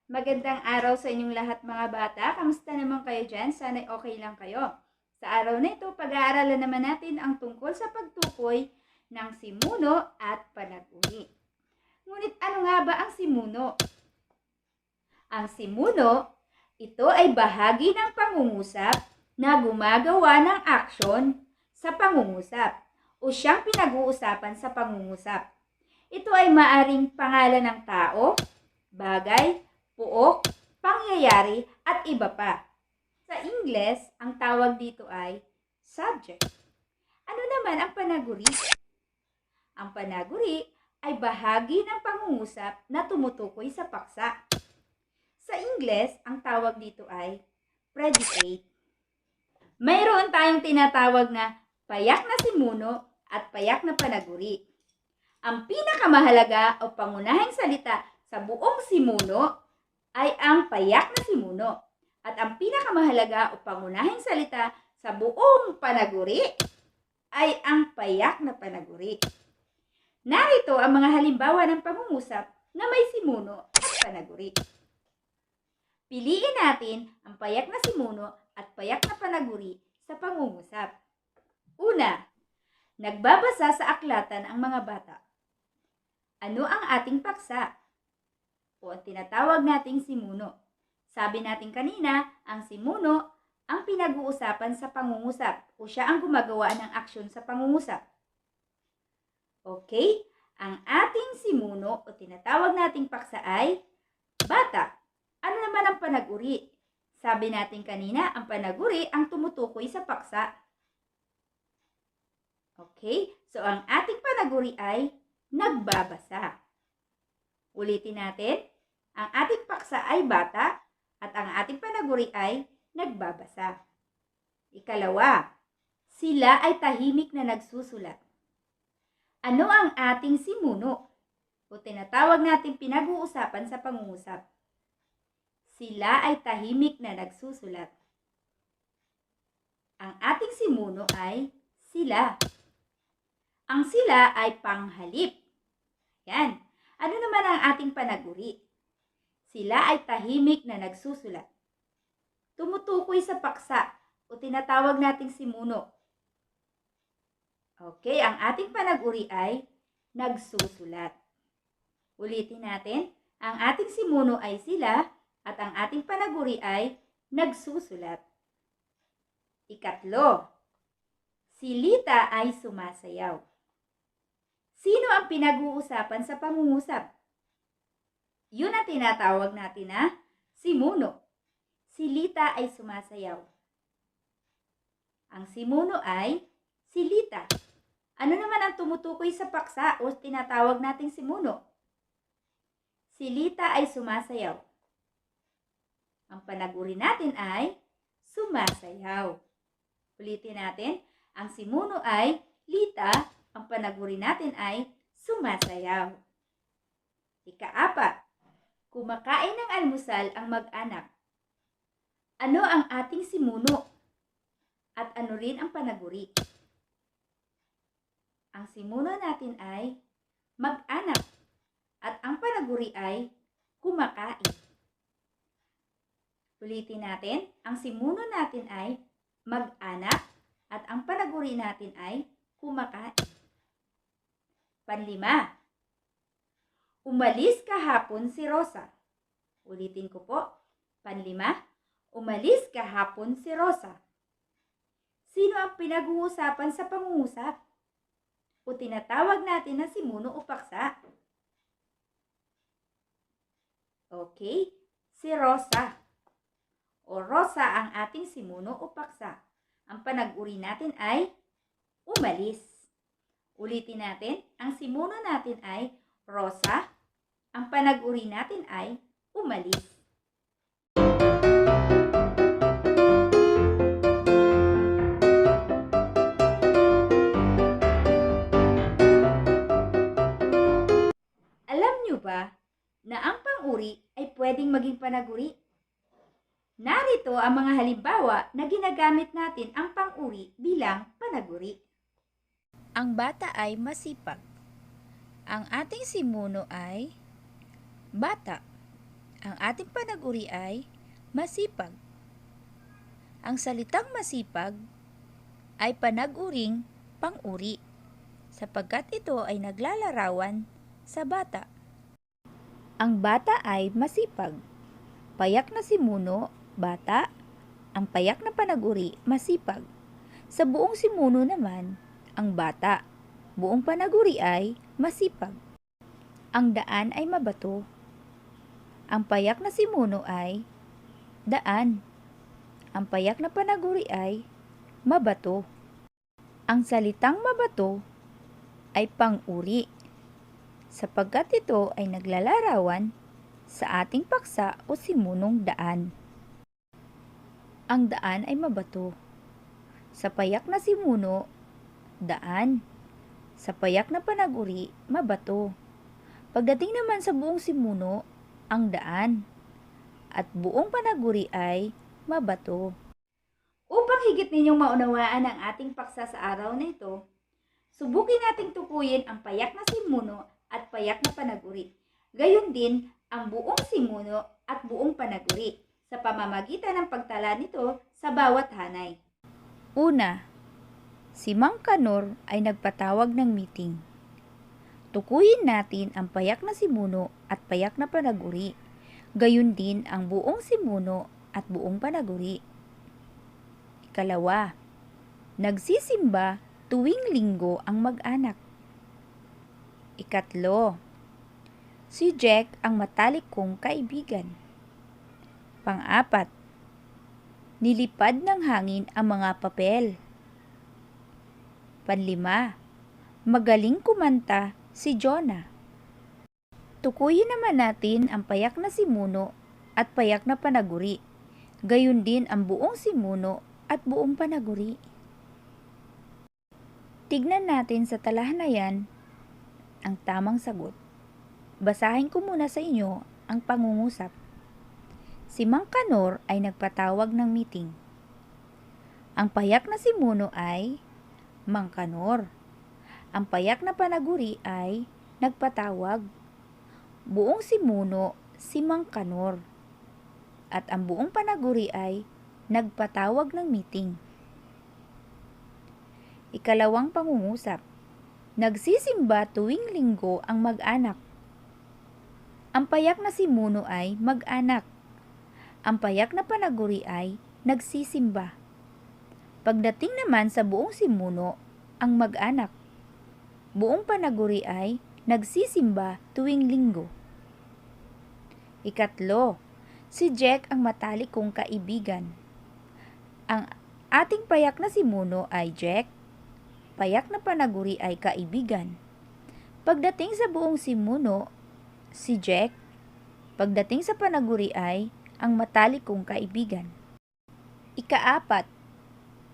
Magandang araw sa inyong lahat mga bata. Kamusta naman kayo dyan? Sana'y okay lang kayo. Sa araw na ito, pag-aaralan naman natin ang tungkol sa pagtukoy ng simuno at panaguri. Ngunit ano nga ba ang simuno? Ang simuno, ito ay bahagi ng pangungusap na gumagawa ng aksyon sa pangungusap o siyang pinag-uusapan sa pangungusap. Ito ay maaring pangalan ng tao, bagay, puok, pangyayari, at iba pa. Sa Ingles, ang tawag dito ay subject. Ano naman ang panaguri? Ang panaguri ay bahagi ng pangungusap na tumutukoy sa paksa. Sa Ingles, ang tawag dito ay predicate. Mayroon tayong tinatawag na payak na simuno at payak na panaguri. Ang pinakamahalaga o pangunahing salita sa buong simuno ay ang payak na simuno. At ang pinakamahalaga o pangunahing salita sa buong panaguri ay ang payak na panaguri. Narito ang mga halimbawa ng pangungusap na may simuno at panaguri. Piliin natin ang payak na simuno at payak na panaguri sa pangungusap. Una, nagbabasa sa aklatan ang mga bata. Ano ang ating paksa? O ang tinatawag nating simuno. Sabi natin kanina, ang simuno ang pinag-uusapan sa pangungusap o siya ang gumagawa ng aksyon sa pangungusap. Okay, ang ating simuno o tinatawag nating paksa ay bata. Ano naman ang panaguri? Sabi natin kanina, ang panaguri ang tumutukoy sa paksa. Okay, so ang ating panaguri ay nagbabasa. Ulitin natin, ang ating paksa ay bata at ang ating panaguri ay nagbabasa. Ikalawa, sila ay tahimik na nagsusulat. Ano ang ating simuno o tinatawag nating pinag-uusapan sa pangungusap? Sila ay tahimik na nagsusulat. Ang ating simuno ay sila. Ang sila ay panghalip. Yan. Ano naman ang ating panaguri? Sila ay tahimik na nagsusulat. Tumutukoy sa paksa o tinatawag nating simuno. Okay, ang ating panaguri ay nagsusulat. Ulitin natin, ang ating simuno ay sila at ang ating panaguri ay nagsusulat. Ikatlo, si Lita ay sumasayaw. Sino ang pinag-uusapan sa pangungusap? Yun ang tinatawag natin na simuno. Si Lita ay sumasayaw. Ang simuno ay si Lita. Ano naman ang tumutukoy sa paksa o tinatawag nating simuno? Si Lita ay sumasayaw. Ang panaguri natin ay sumasayaw. Ulitin natin, ang simuno ay Lita, ang panaguri natin ay sumasayaw. Ika-apat, kumakain ng almusal ang mag-anak. Ano ang ating simuno? At ano rin ang panaguri? Ang simuno natin ay mag-anak at ang panaguri ay kumakain. Ulitin natin, ang simuno natin ay mag-anak at ang panaguri natin ay kumakain. Panlima, umalis kahapon si Rosa. Ulitin ko po, panlima, umalis kahapon si Rosa. Sino ang pinag-uusapan sa pangungusap? O tinatawag natin na simuno o paksa? Okay, si Rosa. O Rosa ang ating simuno o paksa. Ang panag-uri natin ay umalis. Ulitin natin, ang simuno natin ay Rosa. Ang panag-uri natin ay umalis. Alam nyo ba na ang pang-uri ay pwedeng maging panaguri? Narito ang mga halimbawa na ginagamit natin ang pang-uri bilang panaguri. Ang bata ay masipag. Ang ating simuno ay bata. Ang ating panag-uri ay masipag. Ang salitang masipag ay panag-uring pang-uri sapagkat ito ay naglalarawan sa bata. Ang bata ay masipag. Payak na simuno, bata. Ang payak na panag-uri, masipag. Sa buong simuno naman, ang bata. Buong panag-uri ay masipag. Ang daan ay mabato. Ang payak na simuno ay daan. Ang payak na panag-uri ay mabato. Ang salitang mabato ay pang-uri sapagkat ito ay naglalarawan sa ating paksa o simunong daan. Ang daan ay mabato. Sa payak na simuno, daan. Sa payak na panag-uri, mabato. Pagdating naman sa buong simuno, ang daan. At buong panag-uri ay mabato. Upang higit ninyong maunawaan ang ating paksa sa araw na ito, subukin nating tukuyin ang payak na simuno at payak na panag-uri. Gayon din ang buong simuno at buong panag-uri sa pamamagitan ng pagtala nito sa bawat hanay. Una, si Mang Kanor ay nagpatawag ng meeting. Tukuyin natin ang payak na simuno at payak na panag-uri. Gayon din ang buong simuno at buong panag-uri. Ikalawa, nagsisimba tuwing linggo ang mag-anak. Ikatlo, si Jack ang matalik kong kaibigan. Pang-apat, nilipad ng hangin ang mga papel. Panlima, magaling kumanta si Jonah. Tukuyin naman natin ang payak na simuno at payak na panag-uri. Gayon din ang buong simuno at buong panag-uri. Tignan natin sa talahanayan ang tamang sagot. Basahin ko muna sa inyo ang pangungusap. Si Mang Kanor ay nagpatawag ng meeting. Ang payak na simuno ay Mang Kanor. Ang payak na panag-uri ay nagpatawag. Buong simuno si Mang Kanor. At ang buong panag-uri ay nagpatawag ng meeting. Ikalawang pangungusap. Nagsisimba tuwing linggo ang mag-anak. Ang payak na simuno ay mag-anak. Ang payak na panag-uri ay nagsisimba. Pagdating naman sa buong simuno, ang mag-anak. Buong panag-uri ay nagsisimba tuwing linggo. Ikatlo, si Jack ang matalik kong kaibigan. Ang ating payak na simuno ay Jack. Payak na panag-uri ay kaibigan. Pagdating sa buong simuno, si Jack. Pagdating sa panag-uri ay ang matalik kong kaibigan. Ikaapat,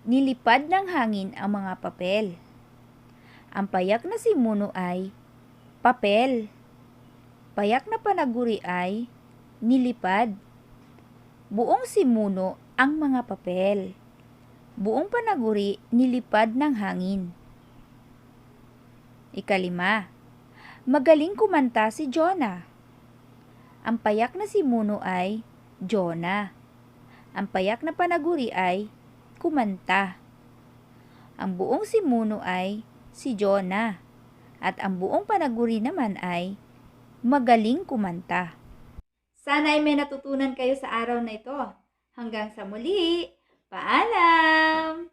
nilipad ng hangin ang mga papel. Ang payak na simuno ay papel. Payak na panag-uri ay nilipad. Buong simuno ang mga papel. Buong panag-uri nilipad ng hangin. Ikalima, magaling kumanta si Jonah. Ang payak na simuno ay Jonah. Ang payak na panag-uri ay kumanta. Ang buong simuno ay si Jonah. At ang buong panag-uri naman ay magaling kumanta. Sana ay may natutunan kayo sa araw na ito. Hanggang sa muli, paalam!